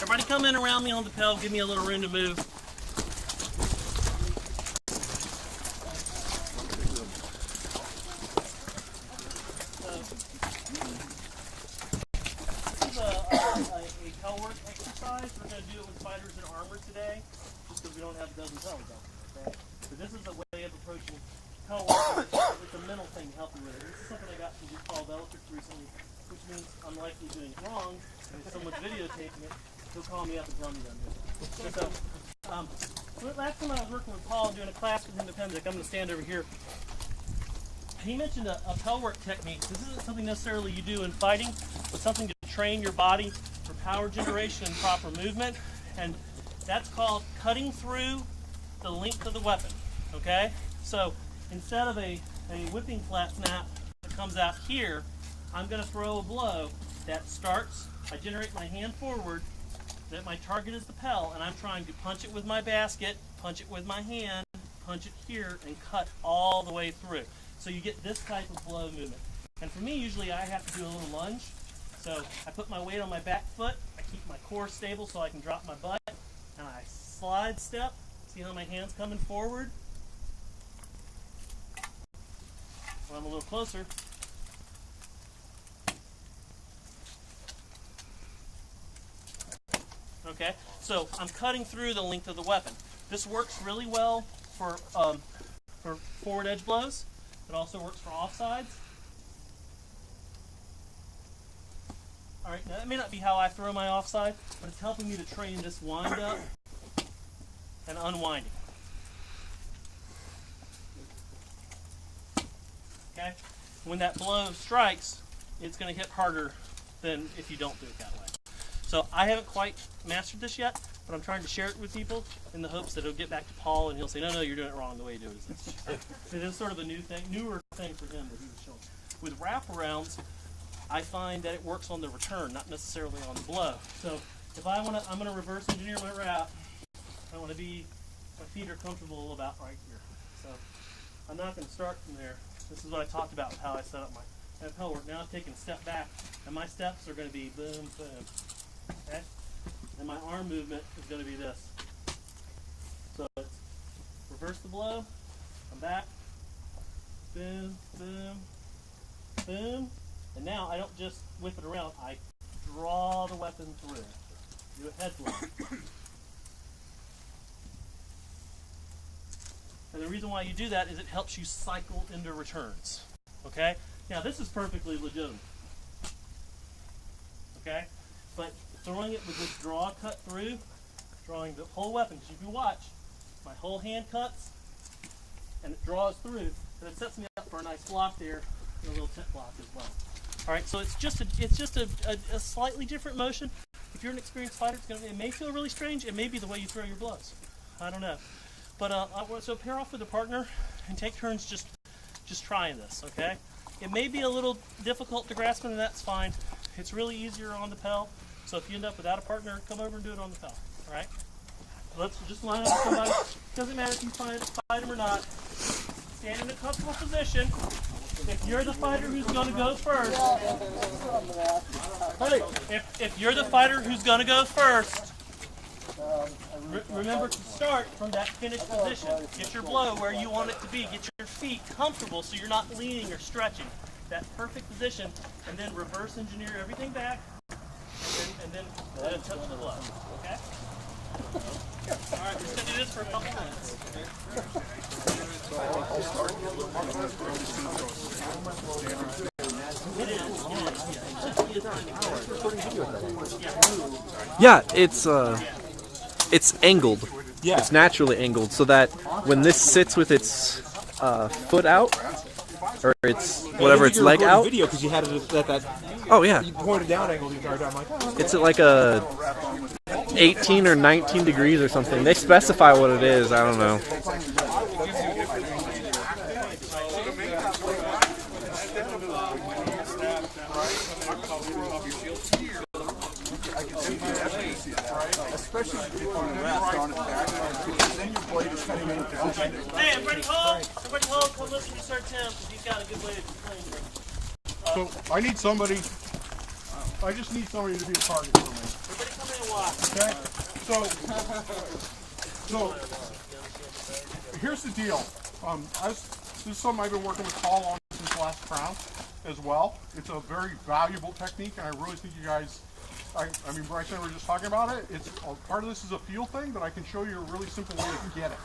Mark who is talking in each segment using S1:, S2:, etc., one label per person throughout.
S1: Everybody come in around me on the pedal, give me a little room to move. This is a tail work exercise. We're going to do it with fighters in armor today, just because we don't have a dozen tails out there. Okay? So this is a way of approaching tail work. It's a mental thing to help you with it. This is something I got from Paul Bellatrix recently, which means I'm likely doing it wrong, and if someone's videotaping it, he'll call me up and tell me that I'm doing it. So, last time I was working with Paul doing a class with him at Pendic, I'm going to stand over here. He mentioned a pel work technique. This isn't something necessarily you do in fighting, but something to train your body for power generation and proper movement, and that's called cutting through the length of the weapon. Okay? So instead of a whipping flat snap that comes out here, I'm going to throw a blow that starts, I generate my hand forward, that my target is the pel, and I'm trying to punch it with my basket, punch it with my hand, punch it here, and cut all the way through. So you get this type of blow movement. And for me, usually I have to do a little lunge. So I put my weight on my back foot, I keep my core stable so I can drop my butt, and I slide step. See how my hand's coming forward? When I'm a little closer. Okay, so I'm cutting through the length of the weapon. This works really well for forward edge blows. It also works for offsides. All right, now that may not be how I throw my offside, but it's helping me to train this wind up and unwinding. Okay, when that blow strikes, it's going to hit harder than if you don't do it that way. So I haven't quite mastered this yet, but I'm trying to share it with people in the hopes that it'll get back to Paul and he'll say, no, you're doing it wrong. The way you do it is this. It is sort of a newer thing for him that he was showing. With wraparounds, I find that it works on the return, not necessarily on the blow. So if I'm going to reverse engineer my wrap, I want to be, my feet are comfortable about right here. So I'm not going to start from there. This is what I talked about, how I set up my pel work. Now I'm taking a step back, and my steps are going to be boom, boom. Okay? And my arm movement is going to be this. So it's reverse the blow, come back, boom, boom, boom. And now I don't just whip it around, I draw the weapon through. Do a head blow. And the reason why you do that is it helps you cycle into returns. Okay? Now this is perfectly legitimate. Okay? But throwing it with this draw cut through, drawing the whole weapon, because if you watch, my whole hand cuts and it draws through, and it sets me up for a nice block there and a little tip block as well. All right, so it's just a slightly different motion. If you're an experienced fighter, it may feel really strange. It may be the way you throw your blows. I don't know. But so pair off with a partner and take turns just trying this. Okay? It may be a little difficult to grasp, and that's fine. It's really easier on the pel. So if you end up without a partner, come over and do it on the pel. All right? Let's just line up with somebody. Doesn't matter if you fight them or not. Stand in a comfortable position. If you're the fighter who's going to go first, if you're the fighter who's going to go first, remember to start from that finished position. Get your blow where you want it to be. Get your feet comfortable so you're not leaning or stretching. That perfect position, and then reverse engineer everything back, and then touch the blow. Okay? All right, we're just going to do this for a couple minutes.
S2: Yeah, it's angled. Yeah. It's naturally angled, so that when this sits with its foot out, or its whatever, its leg out.
S3: Video because you had it at that.
S2: Oh yeah.
S3: You pointed down angle the entire time. I'm like, oh,
S2: it's at like a 18 or 19 degrees or something. They specify what it is. I don't know.
S4: Especially if you want to rest on it back, because then your blade is cutting into position.
S1: Hey, everybody hold! Everybody hold! Come listen to Sir Tim, because he's got a good way to explain things.
S4: So I need somebody. I just need somebody to be a target for me.
S1: Everybody come in and watch.
S5: Okay? So here's the deal. This is something I've been working with Paul on since last crown as well. It's a very valuable technique, and I really think you guys, I mean, Bryce and I were just talking about it. It's part of this is a feel thing, but I can show you a really simple way to get it.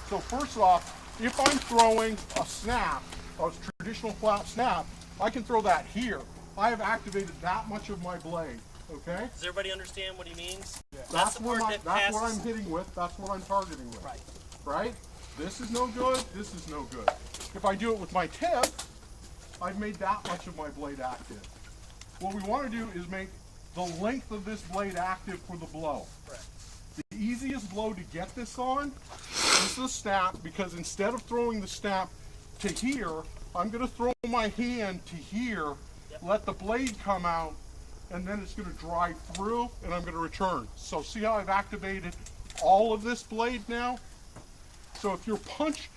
S5: So first off, if I'm throwing a snap, a traditional flat snap, I can throw that here. I have activated that much of my blade. Okay?
S1: Does everybody understand what he means?
S5: Yeah.
S1: That's the part
S5: that's what I'm hitting with. That's what I'm targeting with.
S1: Right.
S5: Right? This is no good. This is no good. If I do it with my tip, I've made that much of my blade active. What we want to do is make the length of this blade active for the blow.
S1: Right.
S5: The easiest blow to get this on is the snap, because instead of throwing the snap to here, I'm going to throw my hand to here, let the blade come out, and then it's going to drive through, and I'm going to return. So see how I've activated all of this blade now? So if you're punch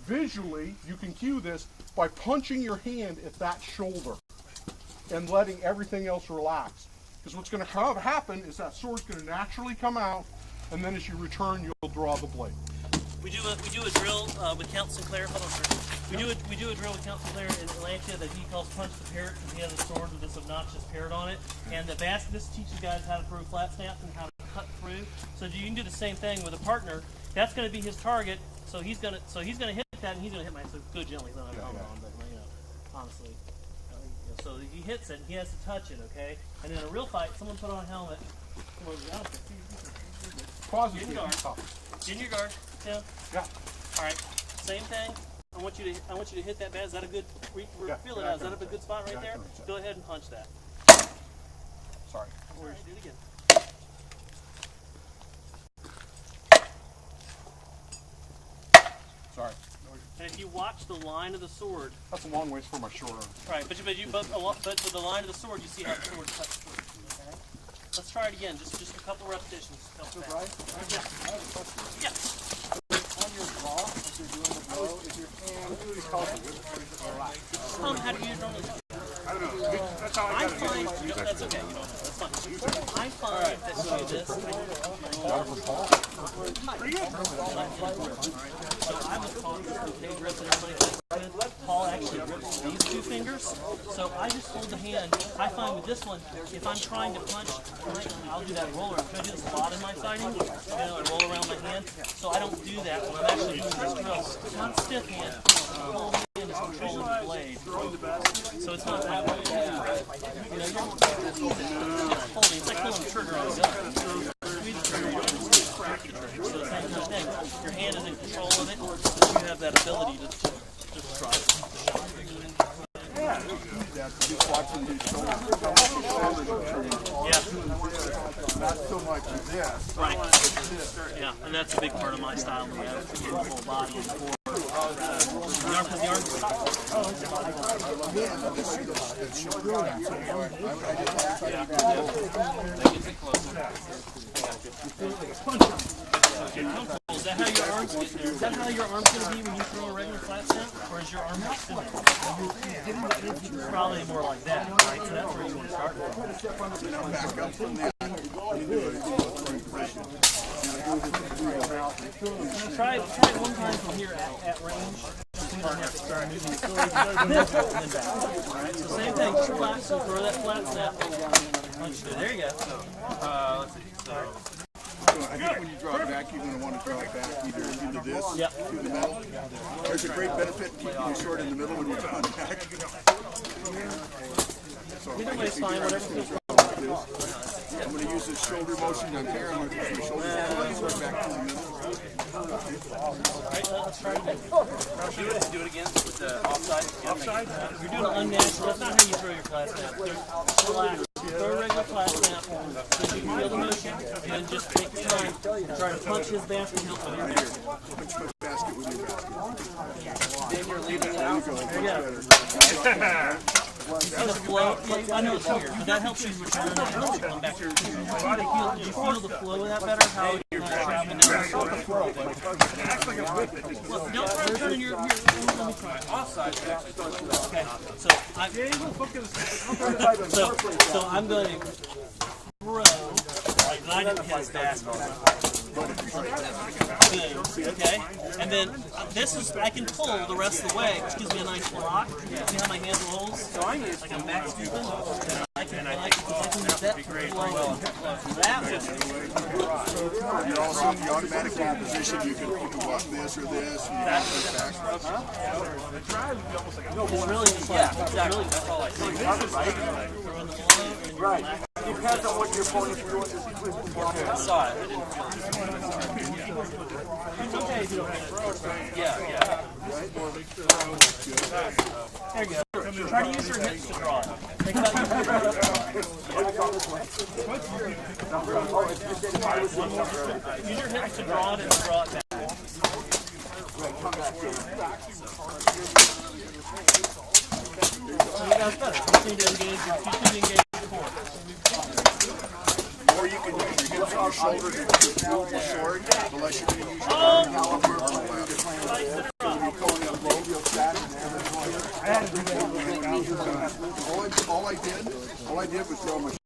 S5: visually, you can cue this by punching your hand at that shoulder and letting everything else relax. Because what's going to happen is that sword's going to naturally come out, and then as you return, you'll draw the blade.
S1: We do a drill with Count Sinclair. Hold on, sir. We do a drill with Count Sinclair in Atlantia that he calls Punch the Parrot, because he has a sword with this obnoxious parrot on it. And the this teaches guys how to throw flat snaps and how to cut through. So you can do the same thing with a partner. That's going to be his target. So he's gonna hit that, and he's gonna hit my. So go gently, so I don't have a helmet on, but you know, honestly. So he hits it, and he has to touch it, okay? And in a real fight, someone put on a helmet. Come over, I don't care. Get in your guard. Get in your guard. Yeah. All right. Same thing. I want you to hit that bad. Is that a good? Feel it out. Is that a good spot right there? Go ahead and punch that.
S5: Sorry.
S1: Or do it again.
S5: Sorry.
S1: And if you watch the line of the sword,
S5: that's a long ways for my short arm.
S1: Right, but with the line of the sword, you see how the sword cuts through. Okay. Let's try it again. Just a couple repetitions.
S5: Right?
S1: Yeah. Yeah.
S4: On your draw, as you're doing the blow, is your hand
S1: How do you normally do it?
S4: I don't know. That's how I got it.
S1: That's okay. You don't know. That's fine. I find that you do this.
S4: Pretty good.
S1: So I was taught they grip and everybody thinks Paul actually grips these two fingers. So I just hold the hand. I find with this one, if I'm trying to punch, I'll do that roller. I do this a lot in my fighting. I roll around my hand. So I don't do that when I'm actually doing this drill. Not stiff hand. The whole hand is controlling the blade. So it's not like, you know, you're just holding. It's like pulling the trigger on a gun. So the same kind of thing. Your hand is in control of it, so you have that ability to just try it.
S4: Yeah. Just watching these shoulders.
S1: Yeah.
S4: Not so much as this.
S1: Right. Yeah, and that's a big part of my style. We have to get the whole body and core. The arm. Is that how your arms get there? Is that how your arm's going to be when you throw a regular flat snap? Or is your arm extended? Probably more like that, right? So that's where you want to start from.
S4: Back up from that.
S1: Try it one time from here at range. You don't have to start moving and then back. Alright, so same thing, just relax, so throw that flat snap. There you go. Let's see.
S4: So I think when you draw it back, you're going to want to draw it back either into this, to the middle. There's a great benefit keeping your sword in the middle when you're drawing back. So
S1: Either way is fine, whatever feels good.
S4: I'm going to use this shoulder motion on here. I'm going to push my shoulder back to the middle.
S1: Alright, let's try it again.
S6: Do it again with the offside.
S1: Offside? You're doing an unnatural, that's not how you throw your flat snap. Relax. Throw a regular flat snap so you can feel the motion, and then just take the time and try to punch his basket help with your basket.
S4: Punch my basket with your basket.
S6: Then you're leaving it out.
S1: There you go. See the flow? I know it's weird, but that helps you return, that helps you come back. Do you feel the flow of that better? How you're traveling down? Well, don't try to turn in your let me try.
S6: Offside.
S1: Okay, so I'm going to throw like I didn't his basketball. Good. Okay. And then this is, I can pull the rest of the way, which gives me a nice block. See how my handle holds? So I need like a back scooping. I can use that to blow that way.
S4: You also, the automatic position, you can walk this or this.
S1: It's really just like, exactly. That's all I see.
S7: Right. Depends on what your opponent's doing.
S1: I saw it. It's okay if you don't get it. Yeah. There you go. Try to use your hips to draw it. Think about your use your hips to draw it and draw it back. That's better. You need to engage your core.
S4: Or you can use your hips on your shoulder to move the sword, unless you're going to use your arm caliper or all I did was throw my